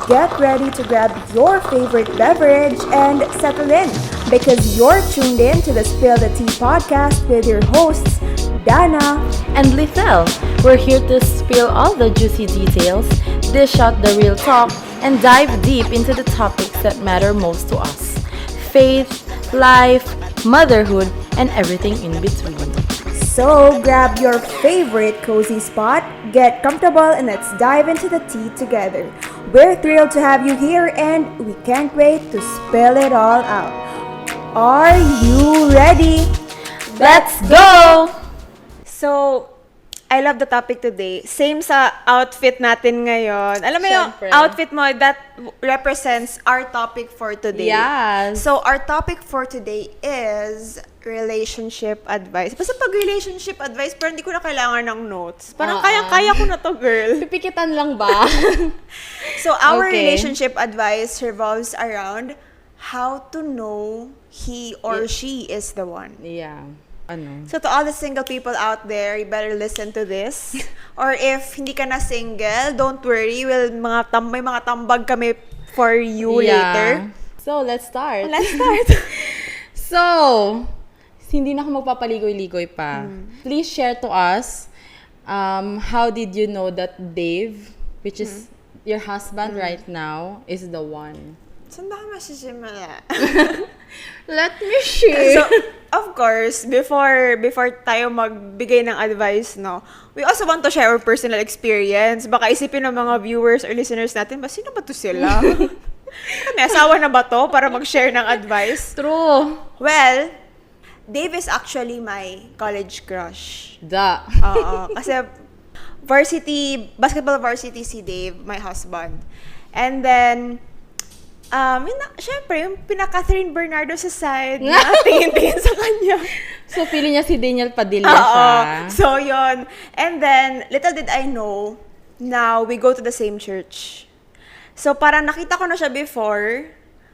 Get ready to grab your favorite beverage and settle in because you're tuned in to the Spill the Tea podcast with your hosts, Dana and Lithel. We're here to spill all the juicy details, dish out the real talk, and dive deep into the topics that matter most to us. Faith, life, motherhood, and everything in between. So grab your favorite cozy spot, get comfortable, and let's dive into the tea together. We're thrilled to have you here and we can't wait to spill it all out. Are you ready? Let's go! So, I love the topic today. Same sa outfit natin ngayon. Alam mo yung Syempre. outfit mo, that represents our topic for today. Yes. So, our topic for today is relationship advice. Basta pag relationship advice, pero hindi ko na kailangan ng notes. Parang kaya ko na to, girl. Pipikitan lang ba? So, our Okay. relationship advice revolves around how to know he or she is the one. Yeah. Ano? So to all the single people out there, you better listen to this. Or if hindi ka na single, don't worry. May mga tambag kami for you later. So, let's start. Let's start. So, hindi na ako magpapaligoy-ligoy pa. Please share to us, how did you know that Dave, which is your husband right now, is the one? Saan ba ka masisimula? Let me share. So, of course, before tayo magbigay ng advice, no, we also want to share our personal experience. Baka isipin ng mga viewers or listeners natin, ba, sino ba to sila? May asawa na ba to para mag-share ng advice? True. Well, Dave is actually my college crush. Oo. Kasi basketball varsity si Dave, my husband. And then, syempre, yung pinaka-Catherine Bernardo sa side, na tingin-tingin sa kanya. So, feeling niya si Daniel Padilla siya. So, yon. And then, little did I know, now we go to the same church. So, parang nakita ko na siya before.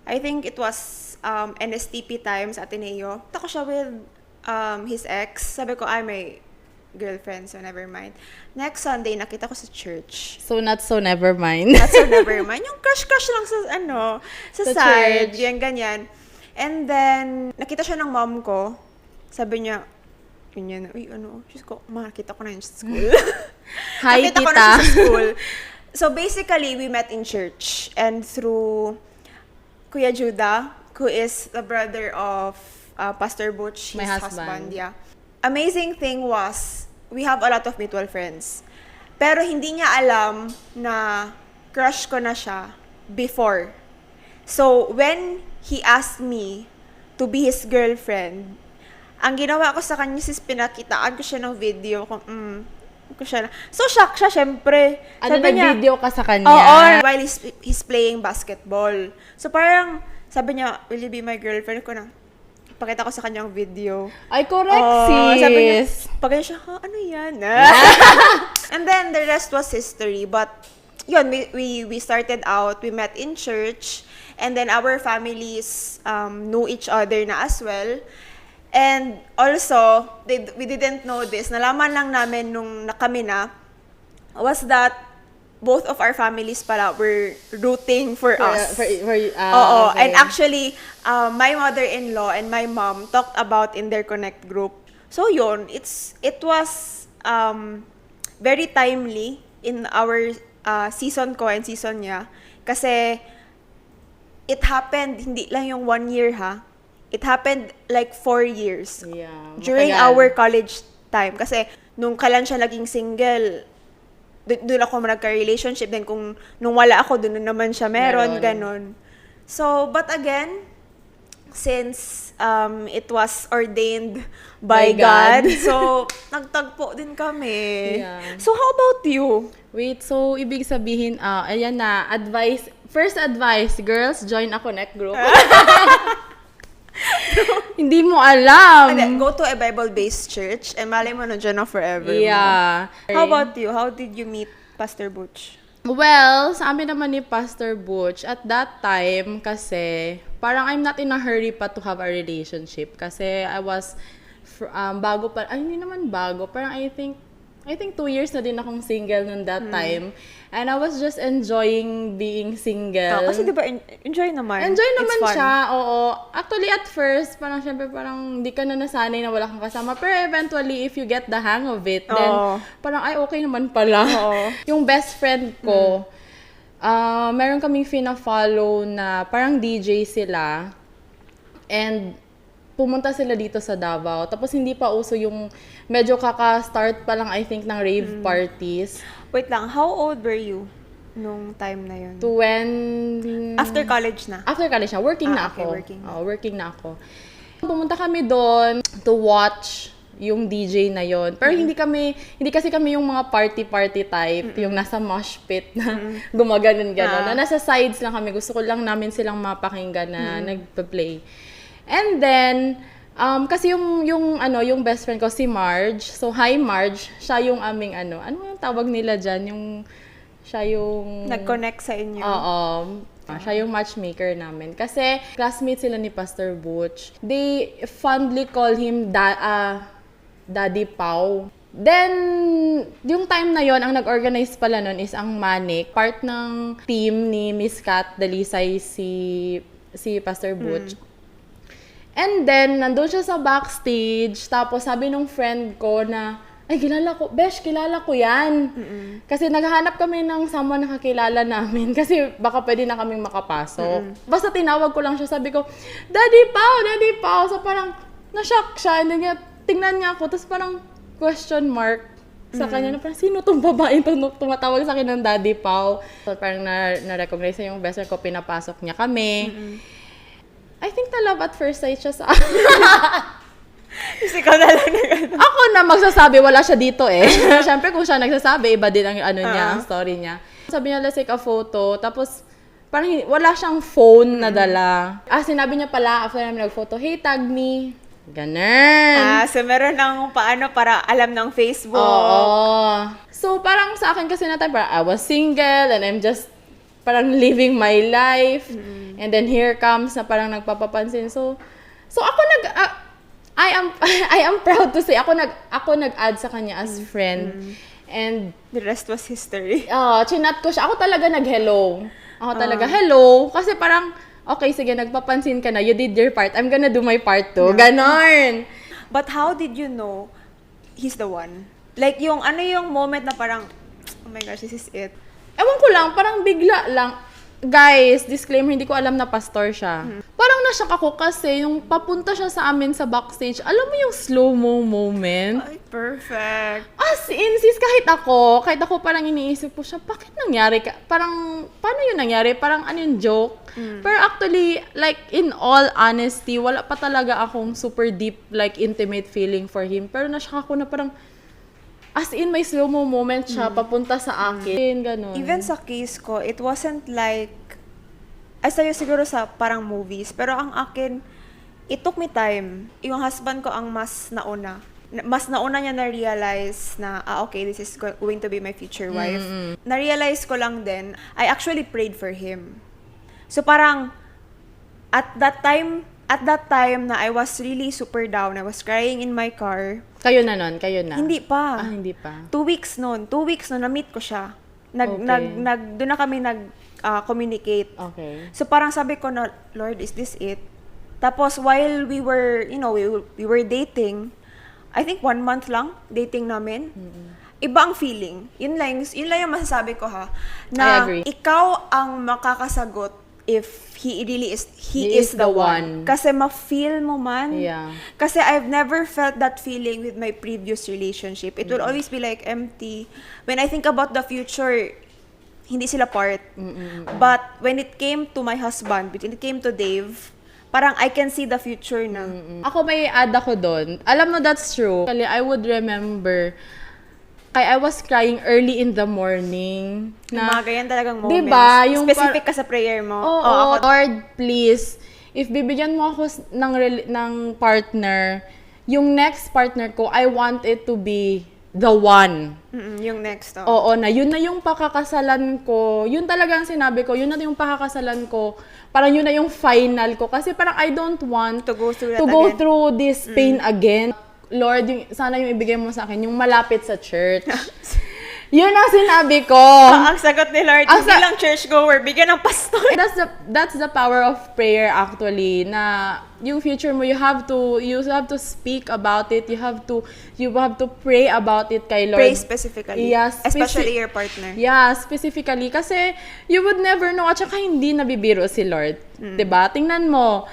I think it was NSTP times, Ateneo. Nakita ko siya with his ex. Sabi ko, may girlfriend, so never mind. Next Sunday, nakita ko sa church. So, not so never mind. Not so never mind. Yung crush-crush lang sa Sa side. church. Yan, ganyan. And then, nakita siya ng mom ko. Sabi niya, ganyan, Diyos ko, makakita ko na yun sa school. Hi, Nakita ko na tita. siya sa school. So, basically, we met in church. And through Kuya Judah, who is the brother of Pastor Butch, his My husband. Yeah. Amazing thing was, we have a lot of mutual friends. Pero hindi niya alam na crush ko na siya before. So, when he asked me to be his girlfriend, ang ginawa ko sa kanya is pinakitaan ko siya ng video kung, ko siya na. So, shock siya, syempre. Ano, Sabi niya, nag-video ka sa kanya? oo, while he's playing basketball. So, parang, sabi niya, will you be my girlfriend? Ko na, pakita ko sa kanyang video. Ay, correct, sis. Sabi niya, pagkaya siya, ano yan? And then, the rest was history. But, yun, we started out, we met in church, and then our families knew each other na as well. And also, we didn't know this, nalaman lang namin nung kami na, was that both of our families pala were rooting for us. Oo. Okay. And actually, my mother-in-law and my mom talked about in their Connect group. So yun, it was very timely in our season ko and season niya. Kasi it happened, hindi lang yung 1 year ha. It happened like 4 years. Yeah, During matagal. our college time. Kasi nung kailan siya naging single, doon ako nagka-relationship. Then kung nung wala ako, doon naman siya meron. Ganon. So, but again, since it was ordained by God, so nagtagpo din kami. Yeah. So, how about you? Wait, so ibig sabihin, ayan na, advice. First advice, girls, join a Connect group. Hindi mo alam. And then, go to a Bible-based church and malay mo nandiyan na forever. Yeah. How about you? How did you meet Pastor Butch? Well, sa amin naman ni Pastor Butch, at that time, kasi, parang I'm not in a hurry pa to have a relationship. Kasi I was, bago pa, ay, hindi naman bago. Parang I think, I think 2 years na din akong single noon that time. And I was just enjoying being single. Kasi diba, enjoy naman. Enjoy It's naman fun. siya, oo. Actually, at first, parang syempre, parang di ka na nasanay na wala kang kasama. Pero eventually, if you get the hang of it, then parang, ay, okay naman pala. Yung best friend ko, meron kaming fina-follow na parang DJ sila. And pumunta sila dito sa Davao. Tapos hindi pa uso yung medyo kaka-start pa lang, I think, ng rave parties. Wait lang, how old were you nung time na yun? After college na? After college na. Working na okay, ako. working. Working na ako. Pumunta kami doon to watch yung DJ na yon. Pero hindi kasi kami yung mga party type, yung nasa mosh pit na gumaganon-ganon. Na nasa sides lang kami. Gusto ko lang namin silang mapakinggan na nagpa-play. And then, kasi yung best friend ko, si Marge. So, hi Marge. Siya yung aming ano yung tawag nila dyan? Siya yung... Nag-connect sa inyo. Oo. Siya yung matchmaker namin. Kasi, classmates sila ni Pastor Butch. They fondly call him Daddy Pau. Then, yung time na yon ang nag-organize pala nun is ang Manic. Part ng team ni Miss Kat Dalisay si Pastor Butch. And then, nandun siya sa backstage, tapos sabi nung friend ko na, ay, kilala ko yan. Kasi naghahanap kami ng someone na kakilala namin, kasi baka pwede na kaming makapasok. Basta tinawag ko lang siya, sabi ko, Daddy Pao! So parang, na-shock siya, and then tingnan niya ako, tapos parang question mark sa kanya na parang, sino tong babae tumatawag sa akin ng Daddy Pao? So parang na-recognize yung best friend ko, pinapasok niya kami. I think na love at first sight siya sa Kasi ikaw na lang nag-ano. Ako na magsasabi, wala siya dito eh. Siyempre kung siya nagsasabi, iba din ang niya, ang story niya. Sabi niya, let's take a photo. Tapos, parang wala siyang phone na dala. Sinabi niya pala, after namin nag-photo, hey, tag me. Ganun. So meron ng paano para alam ng Facebook. Oo. So, parang sa akin kasi na time, parang I was single and I'm just parang living my life. And then here comes na parang nagpapapansin. So ako I am proud to say ako nag-add sa kanya as friend. And The rest was history. chinat ko siya. Ako talaga nag-hello. Hello. Kasi parang, okay, sige, nagpapansin ka na. You did your part. I'm gonna do my part too. Ganon. But how did you know he's the one? Like yung moment na parang, oh my gosh, this is it. Ewan ko lang, parang bigla lang. Guys, disclaimer, hindi ko alam na pastor siya. Parang na-shock ako kasi yung papunta siya sa amin sa backstage, alam mo yung slow-mo moment? Ay, perfect. As in, sis, kahit ako parang iniisip ko siya, bakit nangyari ka? Parang, paano yun nangyari? Parang ano yung joke? Pero actually, like, in all honesty, wala pa talaga akong super deep, like, intimate feeling for him. Pero na-shock ako na parang, as in, may slow-mo moment siya, papunta sa akin, ganun. Even sa case ko, it wasn't like, ay sa'yo siguro sa parang movies, pero ang akin, it took me time. Yung husband ko ang mas nauna. Mas nauna niya na-realize na, okay, this is going to be my future wife. Na-realize ko lang din, I actually prayed for him. So parang, at that time na I was really super down, I was crying in my car. Kayo na nun? Hindi pa. Hindi pa. 2 weeks noon, na-meet ko siya. Doon na kami communicate. Okay. So parang sabi ko na, Lord, is this it? Tapos while we were, we were dating, I think 1 month lang dating namin. Iba ang feeling. Yun lang yung masasabi ko ha. I Na agree. ikaw ang makakasagot if he is the one. Kasi ma-feel mo man. Yeah. Kasi I've never felt that feeling with my previous relationship. It will always be like empty. When I think about the future, hindi sila part. But when it came to my husband, when it came to Dave, parang I can see the future na. Ako may add ako doon. Alam mo, that's true. I would remember, I was crying early in the morning. Mga ganyan talagang moments. Diba? Yung specific ka sa prayer mo. Oo, Lord, please, if bibigyan mo ako ng partner, yung next partner ko, I want it to be the one. Yung next. Oo, yun na yung pakakasalan ko. Yun talaga ang sinabi ko. Yun na yung pakakasalan ko. Parang yun na yung final ko. Kasi parang I don't want To go through that to go again. through this pain again. Lord, sana yung ibigay mo sa akin, yung malapit sa church. Yun ang sinabi ko. Ang sagot ni Lord, hindi lang churchgoer, bigyan ng pastor. That's the power of prayer actually, na yung future mo, you have to speak about it, you have to pray about it kay Lord. Pray specifically. Yeah, especially your partner. Yeah, specifically kasi you would never know, at saka hindi nabibiro si Lord. 'Di ba? Tingnan mo.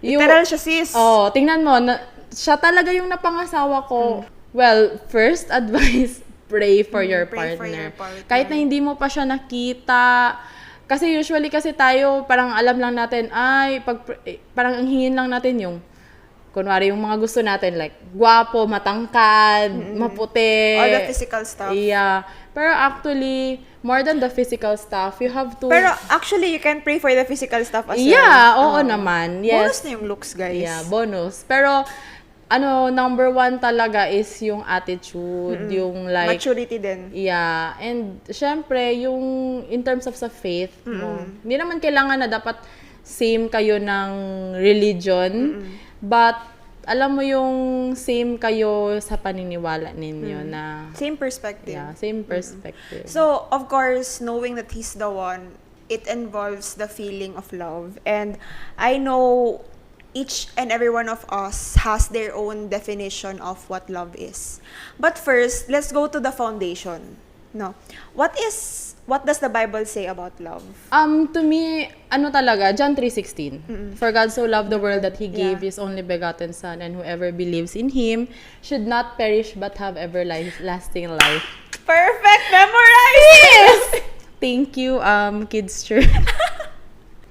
Literal siya, sis. Oh, tingnan mo, siya talaga yung napangasawa ko. Well, first advice, pray for your pray partner. for your partner. Kahit na hindi mo pa siya nakita. Kasi usually kasi tayo, parang alam lang natin, parang ang hingin lang natin yung, kunwari yung mga gusto natin, like, gwapo, matangkad, maputi. All the physical stuff. Yeah. Pero actually, more than the physical stuff, you have to... Pero actually, you can pray for the physical stuff as well. Yeah, oo naman. Bonus Yes. na yung looks, guys. Yeah, bonus. Pero, number one talaga is yung attitude, yung like... Maturity din. Yeah. And, syempre, yung in terms of sa faith mo, hindi naman kailangan na dapat same kayo ng religion, but, alam mo yung same kayo sa paniniwala ninyo na... Same perspective. Yeah, same perspective. So, of course, knowing that He's the one, it involves the feeling of love. And I know each and every one of us has their own definition of what love is. But first, let's go to the foundation. No. What does the Bible say about love? To me, talaga, John 3:16. For God so loved the world that He gave His only begotten Son, and whoever believes in Him should not perish but have everlasting life. Perfect! Memorize! Thank you, Kids Church.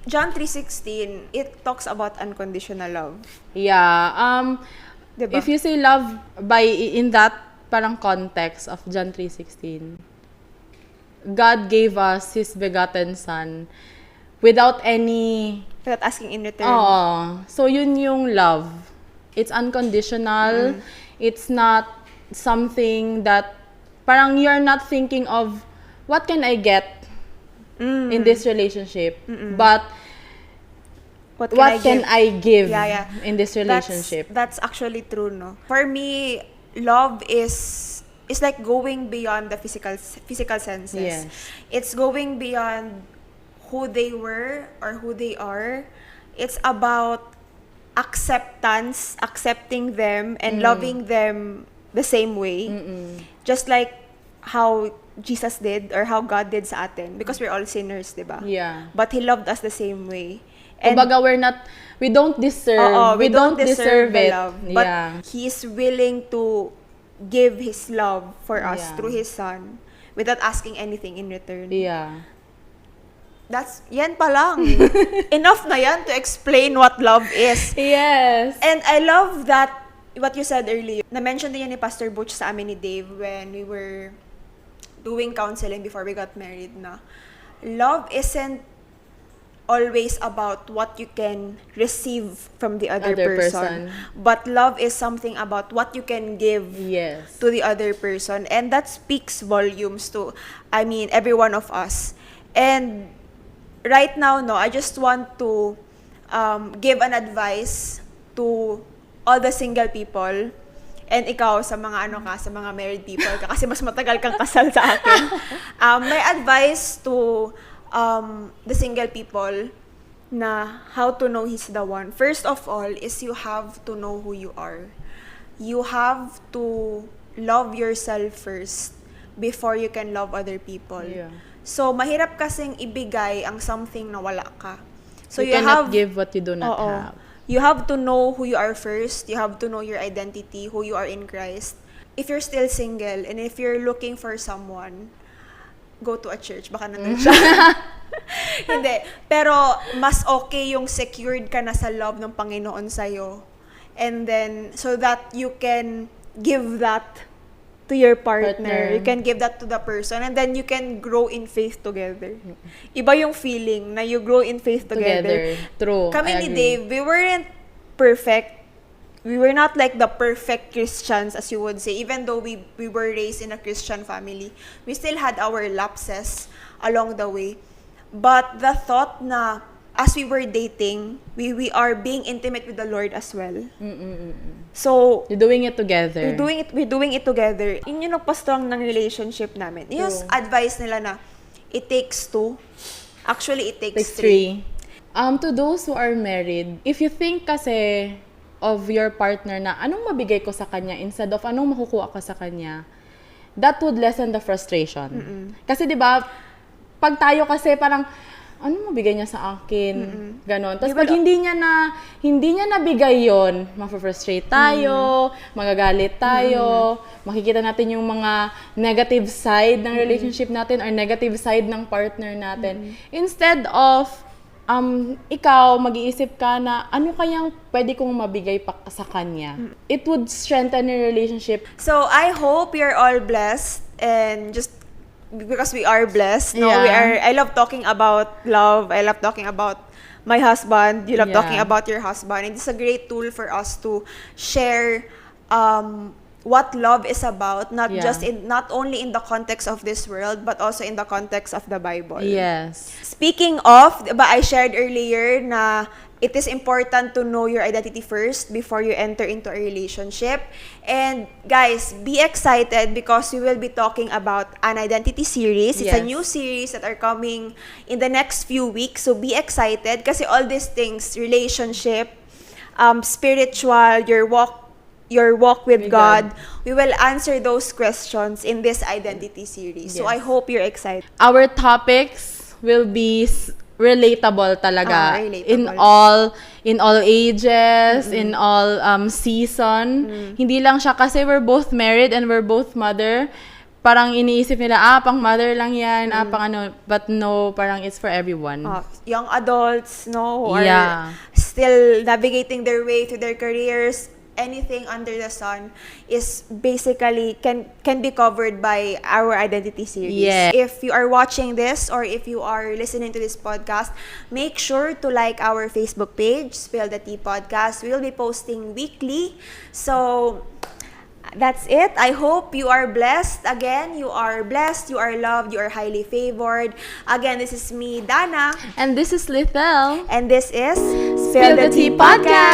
John 3:16, it talks about unconditional love. Yeah. Diba? If you say love in that parang context of John 3:16, God gave us His begotten Son without asking in return. So yun yung love. It's unconditional. It's not something that parang you're not thinking of what can I get in this relationship, but what can I give in this relationship? That's actually true, no? For me, love is like going beyond the physical senses. Yes. It's going beyond who they were or who they are. It's about accepting them and loving them the same way. Just like how Jesus did or how God did sa atin, because we're all sinners, diba? Yeah. But He loved us the same way. And kumbaga, we don't deserve, we don't deserve the it. love, but He is willing to give His love for us through His Son without asking anything in return. Yeah. Yan pa lang. Enough na yan to explain what love is. Yes. And I love that, what you said earlier, na-mention din yan ni Pastor Butch sa amin ni Dave when we were doing counseling before we got married, na love isn't always about what you can receive from the other person, but love is something about what you can give to the other person, and that speaks volumes to, every one of us. And right now, I just want to give an advice to all the single people. And ikaw, sa mga sa mga married people ka, kasi mas matagal kang kasal sa akin. My advice to the single people na how to know He's the one. First of all is you have to know who you are. You have to love yourself first before you can love other people. Yeah. So, mahirap kasing ibigay ang something na wala ka. So, you cannot give what you do not have. You have to know who you are first. You have to know your identity, who you are in Christ. If you're still single and if you're looking for someone, go to a church. Baka nandun siya. Hindi. Pero mas okay yung secured ka na sa love ng Panginoon sa'yo. And then, so that you can give that to your partner. You can give that to the person. And then you can grow in faith together. Iba yung feeling na you grow in faith together. True. Kami ni Dave, we weren't perfect. We were not like the perfect Christians, as you would say. Even though we were raised in a Christian family, we still had our lapses along the way. But the thought na as we were dating, we are being intimate with the Lord as well. So, You're doing it together. we're doing it together. Yun yung nagpa-strong ng relationship namin. Yung advice nila na, it takes two. Actually, it takes Takes three. 3. To those who are married, if you think kasi of your partner na anong mabigay ko sa kanya instead of anong makukuha ko sa kanya, that would lessen the frustration. Kasi 'di ba, pag tayo kasi parang anong mabigay niya sa akin? Ganon. Tapos pag hindi niya nabigay yon, ma-frustrate tayo, magagalit tayo, makikita natin yung mga negative side ng relationship natin or negative side ng partner natin. Instead of ikaw mag-iisip ka na ano kayang pwede kong mabigay pa sa kanya. It would strengthen your relationship. So, I hope you're all blessed and just because we are blessed. No, Yeah. I love talking about love. I love talking about my husband. You love Yeah. talking about your husband. And it's a great tool for us to share what love is about, not only in the context of this world, but also in the context of the Bible. Yes. Speaking of, diba, I shared earlier na it is important to know your identity first before you enter into a relationship. And guys, be excited because we will be talking about an identity series. It's a Yes. new series that are coming in the next few weeks. So be excited kasi all these things, relationship, spiritual, your walk with With God, we will answer those questions in this identity series. So Yes. I hope you're excited. Our topics will be relatable talaga Relatable. in all ages, in all season. Hindi lang siya kasi we're both married and we're both mother. Parang iniisip nila, pang mother lang yan, pang ano, but no, parang it's for everyone. Young adults, no, who Yeah. are still navigating their way through their careers. Anything under the sun is basically can be covered by our identity series. Yeah. If you are watching this or if you are listening to this podcast, make sure to like our Facebook page, Spill the Tea Podcast. We will be posting weekly. So that's it. I hope you are blessed. Again, you are blessed, you are loved, you are highly favored. Again, this is me, Dana, And this is Lithel. and this is Spill the Tea Podcast.